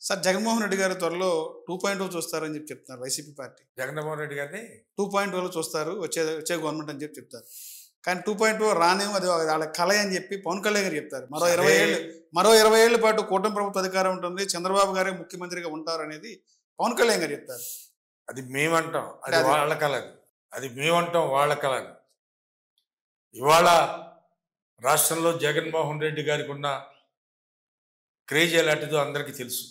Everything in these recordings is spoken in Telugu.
సార్ జగన్మోహన్ రెడ్డి గారు త్వరలో 2.0 చూస్తారని చెప్తున్నారు వైసీపీ పార్టీ. జగన్మోహన్ రెడ్డి గారిని 2.0లో చూస్తారు వచ్చే గవర్నమెంట్ అని చెప్తారు. కానీ 2.0 రానేమో అది వాళ్ళ కళ అని చెప్పి పవన్ కళ్యాణ్ గారు చెప్తారు. మరో 20 ఏళ్ల పాటు కూటమి ప్రభుత్వ అధికారం ఉంటుంది, చంద్రబాబు గారే ముఖ్యమంత్రిగా ఉంటారు అనేది పవన్ కళ్యాణ్ గారు చెప్తారు. అది మేమంటాం, అది వాళ్ళ కళ. అది మేమంటాం, వాళ్ళ కళ. ఇవాళ రాష్ట్రంలో జగన్మోహన్ రెడ్డి గారికి ఉన్న క్రేజ్ ఎలాంటిదో అందరికీ తెలుసు.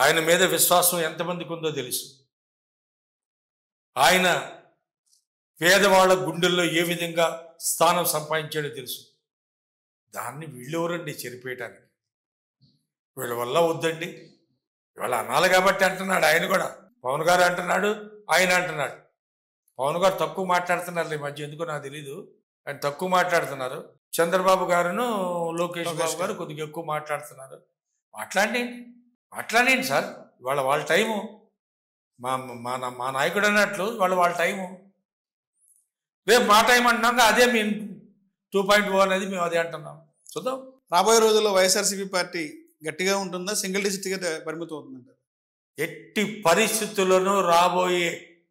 ఆయన మీద విశ్వాసం ఎంతమందికి ఉందో తెలుసు. ఆయన పేదవాళ్ళ గుండెల్లో ఏ విధంగా స్థానం సంపాదించాడో తెలుసు. దాన్ని వీళ్ళెవరండి చెరిపేయటానికి? వీళ్ళ వల్ల వద్దండి. ఇవాళ అనాలి కాబట్టి అంటున్నాడు ఆయన కూడా. పవన్ గారు అంటున్నాడు, ఆయన అంటున్నాడు. పవన్ గారు తక్కువ మాట్లాడుతున్నారు ఈ మధ్య, ఎందుకో నాకు తెలీదు. ఆయన తక్కువ మాట్లాడుతున్నారు. చంద్రబాబు గారును లోకేష్ బాబు గారు కొద్దిగా ఎక్కువ మాట్లాడుతున్నారు. మాట్లాడండి సార్. ఇవాళ వాళ్ళ టైము. మా నాయకుడు అన్నట్లు వాళ్ళ టైము. రేపు మా టైం అంటున్నాక అదే మేము 2.0 అనేది మేము అదే అంటున్నాం. చూద్దాం. రాబోయే రోజుల్లో వైఎస్ఆర్సీపీ పార్టీ గట్టిగా ఉంటుందా, సింగిల్ డిజిట్గా పరిమితం అవుతుందంటారు? ఎట్టి పరిస్థితుల్లోనూ రాబోయే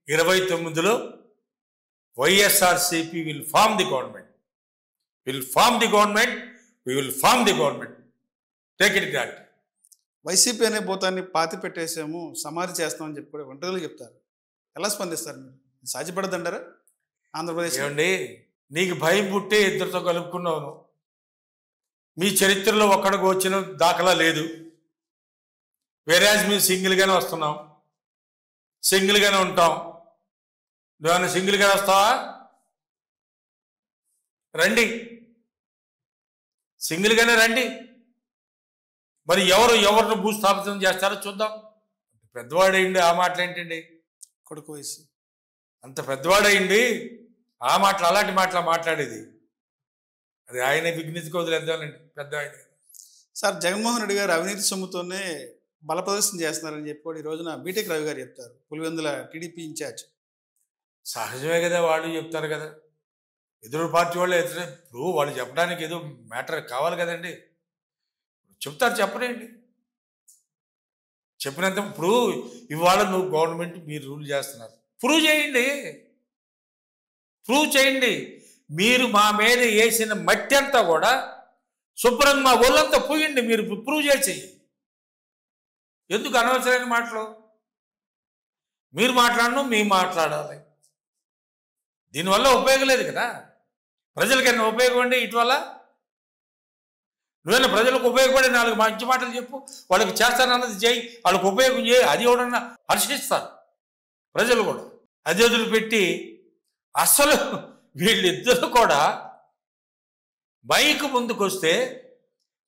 29లో YSRCP will form the government. We will form the government. Take it that. YCP అనే భూతాన్ని పాతి పెట్టేసాము, సమాధి చేస్తామని చెప్పి కూడా ఒంటరిగా చెప్తారు. ఎలా స్పందిస్తారు మీరు? సాధ్యపడదంటారా ఆంధ్రప్రదేశ్? ఏమండి, నీకు భయం పుట్టే ఇద్దరితో కలుపుకున్నావు. మీ చరిత్రలో ఒక్కడికి వచ్చిన దాఖలా లేదు. వేరేజ్ మేము సింగిల్గానే వస్తున్నాం, సింగిల్గానే ఉంటాం. నువ్వేమన్నా సింగిల్గానే వస్తావా? రండి, సింగిల్గానే రండి. మరి ఎవరిని భూస్థాపితం చేస్తారో చూద్దాం. పెద్దవాడయింది ఆ మాటలు ఏంటండి? కొడుకు వయసు అంత పెద్దవాడయింది ఆ మాటలు, అలాంటి మాటలు మాట్లాడేది. అది ఆయన విఘ్నతకి వదిలేద్దానండి, పెద్ద ఆయన. సార్ జగన్మోహన్ రెడ్డి గారు అవినీతి సొమ్ముతోనే బల ప్రదర్శన చేస్తున్నారని చెప్పి ఈ రోజున బీటెక్ రవి గారు చెప్తారు, పులివెందుల టీడీపీ ఇన్ఛార్జ్. సహజమే కదా, వాళ్ళు చెప్తారు కదా. ఎదురు పార్టీ వాళ్ళు ఇప్పుడు వాళ్ళు చెప్పడానికి ఏదో మ్యాటర్ కావాలి కదండి. చెప్తారు, చెప్పలేండి. చెప్పినంత ఇప్పుడు ఇవాళ నువ్వు గవర్నమెంట్ మీరు రూల్ చేస్తున్నారు, ప్రూవ్ చేయండి. మీరు మా మీద వేసిన మట్టి అంతా కూడా శుభ్రంగా మా ఒళ్ళంతా పోయండి, మీరు ప్రూవ్ చేసి. ఎందుకు అనవసరమైన మాటలు? మీరు మాట్లాడను, మేము మాట్లాడాలి. దీనివల్ల ఉపయోగం లేదు కదా. ప్రజలకైనా ఉపయోగం అండి ఇటువల్ల? నువ్వైనా ప్రజలకు ఉపయోగపడే 4 మంచి మాటలు చెప్పు, వాళ్ళకి చేస్తానన్నది చేయి, వాళ్ళకి ఉపయోగం చేయి. అది ఎవడన్నా హర్షిస్తారు ప్రజలు కూడా. అది వదిలిపెట్టి అసలు వీళ్ళిద్దరూ కూడా మైకు ముందుకొస్తే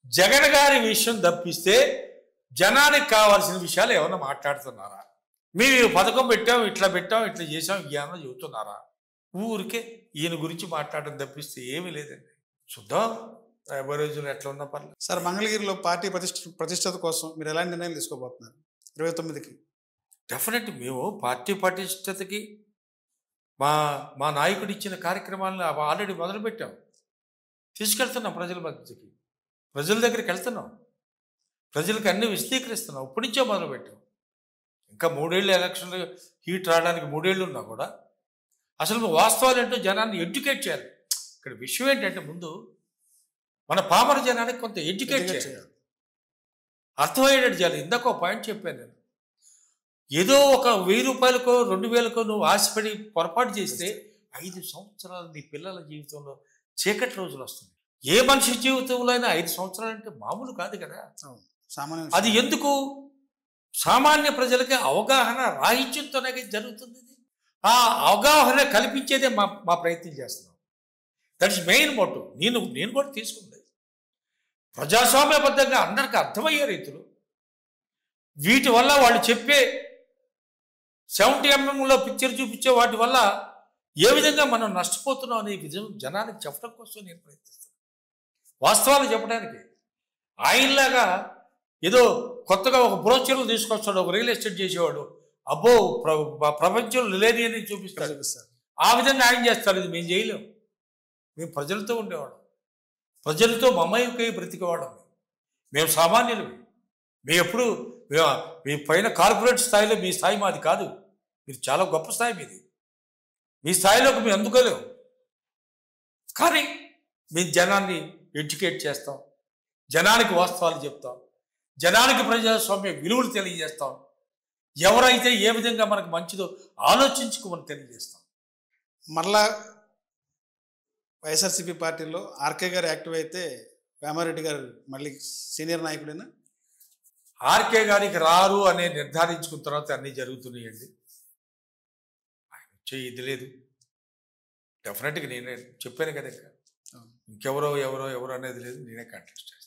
జగన్ గారి విషయం తప్పిస్తే జనానికి కావాల్సిన విషయాలు ఏమన్నా మాట్లాడుతున్నారా? మేము పథకం పెట్టాం, ఇట్లా చేసాం, ఏమన్నా చెబుతున్నారా? ఊరికే ఈయన గురించి మాట్లాడడం తప్పిస్తే ఏమీ లేదండి. చూద్దాం రాబోయే రోజులు ఎట్లా ఉన్నా పర్లేదు. సార్ మంగళగిరిలో పార్టీ ప్రతిష్టత కోసం మీరు ఎలాంటి నిర్ణయాలు తీసుకోబోతున్నారు 29కి? డెఫినెట్ మేము పార్టీ ప్రతిష్టతకి మా నాయకుడు ఇచ్చిన కార్యక్రమాలను ఆల్రెడీ మొదలుపెట్టాం. తీసుకెళ్తున్నాం ప్రజల మధ్యకి, ప్రజల దగ్గరికి వెళ్తున్నాం, ప్రజలకు అన్ని విశదీకరిస్తున్నాం. ఇప్పటి నుంచే మొదలుపెట్టాం. ఇంకా 3 ఏళ్ళు ఎలక్షన్లు హీట్ రావడానికి 3 ఏళ్ళు ఉన్నా కూడా అసలు వాస్తవాలు ఏంటో జనాన్ని ఎడ్యుకేట్ చేయాలి. ఇక్కడ విషయం ఏంటంటే ముందు మన పామర జనానికి కొంత ఎడ్యుకేట్ చేయాలి, అర్థమయ్యేటట్టు చేయాలి. ఇందాక ఒక పాయింట్ చెప్పాను నేను. ఏదో ఒక 1000 రూపాయలకో 2000కో నువ్వు ఆశపడి పొరపాటు చేస్తే 5 సంవత్సరాలు నీ పిల్లల జీవితంలో చీకటి రోజులు వస్తుంది. ఏ మనిషి జీవితంలో అయినా 5 సంవత్సరాలు అంటే మామూలు కాదు కదా. అది ఎందుకు? సామాన్య ప్రజలకి అవగాహన రాహిత్యంతోనే జరుగుతుంది. ఆ అవగాహన కల్పించేదే మా ప్రయత్నం చేస్తున్నాం. That is main motive. నేను కూడా తీసుకుంది ప్రజాస్వామ్యబద్ధంగా అందరికీ అర్థమయ్యే రీతిలో. వీటి వల్ల వాళ్ళు చెప్పే 70 mm పిక్చర్ చూపించే వాటి వల్ల ఏ విధంగా మనం నష్టపోతున్నాం అనే విధం జనానికి చెప్పడం కోసం నేను ప్రయత్నిస్తాను, వాస్తవాలు చెప్పడానికి. ఆయనలాగా ఏదో కొత్తగా ఒక బ్రోచర్లు తీసుకొస్తాడు, ఒక రియల్ ఎస్టేట్ చేసేవాడు, అబ్బో ప్రపంచంలో లేని అని చూపిస్తాడు. ఆ విధంగా ఆయన చేస్తారు. ఇది మేము చేయలేం. మేము ప్రజలతో ఉండేవాళ్ళం, ప్రజలతో మమేకై బ్రతికేవాళ్ళం. మేము సామాన్యులు. మేము ఎప్పుడు మీ పైన కార్పొరేట్ స్థాయిలో మీ స్థాయి మాది కాదు. మీరు చాలా గొప్ప స్థాయి మీది. మీ స్థాయిలోకి మేము అందుకోలేము. కానీ మేము జనాన్ని ఎడ్యుకేట్ చేస్తాం, జనానికి వాస్తవాలు చెప్తాం, జనానికి ప్రజాస్వామ్య విలువలు తెలియజేస్తాం. ఎవరైతే ఏ విధంగా మనకు మంచిదో ఆలోచించుకోమని తెలియజేస్తాం. మరలా వైఎస్ఆర్సీపీ పార్టీలో ఆర్కే గారు యాక్టివ్ అయితే వేమారెడ్డి గారు మళ్ళీ సీనియర్ నాయకుడేనా? ఆర్కే గారికి రారు అనే నిర్ధారించుకున్న తర్వాత అన్నీ జరుగుతున్నాయండి. ఆయన వచ్చే ఇది లేదు. డెఫినెట్గా నేనే చెప్పాను కదా, ఇంకెవరో ఎవరో ఎవరో అనేది లేదు, నేనే కంటెస్ట్ చేస్తాను.